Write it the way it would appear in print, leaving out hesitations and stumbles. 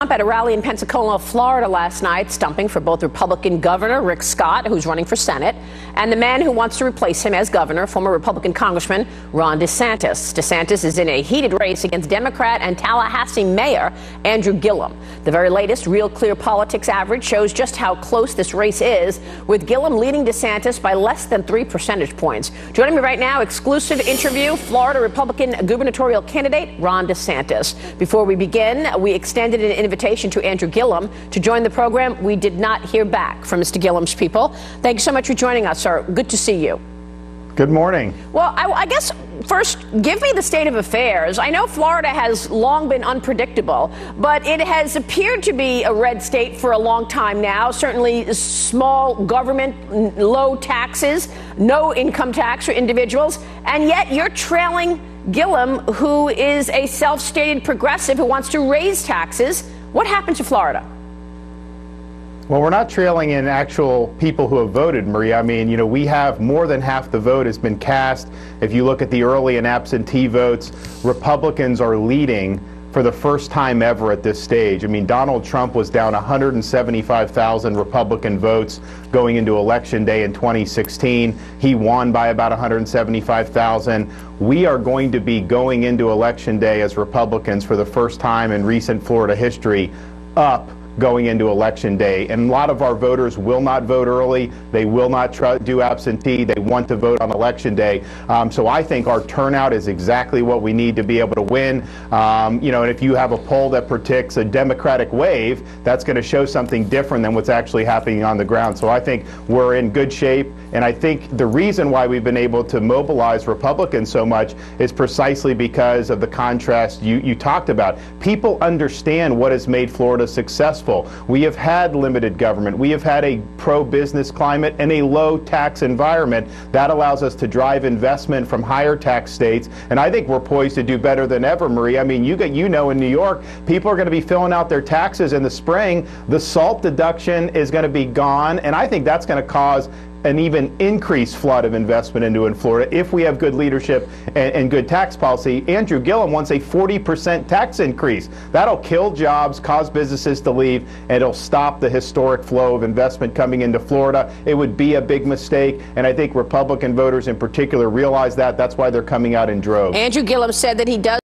Trump at a rally in Pensacola, Florida last night, stumping for both Republican Governor Rick Scott, who's running for Senate, and the man who wants to replace him as governor, former Republican Congressman Ron DeSantis. DeSantis is in a heated race against Democrat and Tallahassee Mayor Andrew Gillum. The very latest Real Clear Politics average shows just how close this race is, with Gillum leading DeSantis by less than 3 percentage points. Joining me right now, exclusive interview, Florida Republican gubernatorial candidate Ron DeSantis. Before we begin, we extended an invitation to Andrew Gillum to join the program. We did not hear back from Mr. Gillum's people. Thank you so much for joining us, sir. Good to see you. Good morning. Well, I guess first, give me the state of affairs. I know Florida has long been unpredictable, but it has appeared to be a red state for a long time now. Certainly small government, low taxes, no income tax for individuals, and yet you're trailing Gillum, who is a self-stated progressive who wants to raise taxes. What happened to Florida? Well, we're not trailing in actual people who have voted, Maria. I mean, we have more than half the vote has been cast. If you look at the early and absentee votes, Republicans are leading for the first time ever at this stage. I mean, Donald Trump was down 175,000 Republican votes going into Election Day in 2016. He won by about 175,000. We are going to be going into Election Day as Republicans for the first time in recent Florida history up going into Election Day. And a lot of our voters will not vote early. They will not do absentee. They want to vote on Election Day. So I think our turnout is exactly what we need to be able to win. And if you have a poll that predicts a Democratic wave, that's going to show something different than what's actually happening on the ground. So I think we're in good shape. And I think the reason why we've been able to mobilize Republicans so much is precisely because of the contrast you talked about. People understand what has made Florida successful. We have had limited government. We have had a pro-business climate and a low-tax environment. That allows us to drive investment from higher tax states. And I think we're poised to do better than ever, Maria. I mean, in New York, people are going to be filling out their taxes in the spring. The SALT deduction is going to be gone. And I think that's going to cause an even increased flood of investment in Florida if we have good leadership and good tax policy. Andrew Gillum wants a 40% tax increase. That'll kill jobs, cause businesses to leave, and it'll stop the historic flow of investment coming into Florida. It would be a big mistake, and I think Republican voters in particular realize that. That's why they're coming out in droves. Andrew Gillum said that he does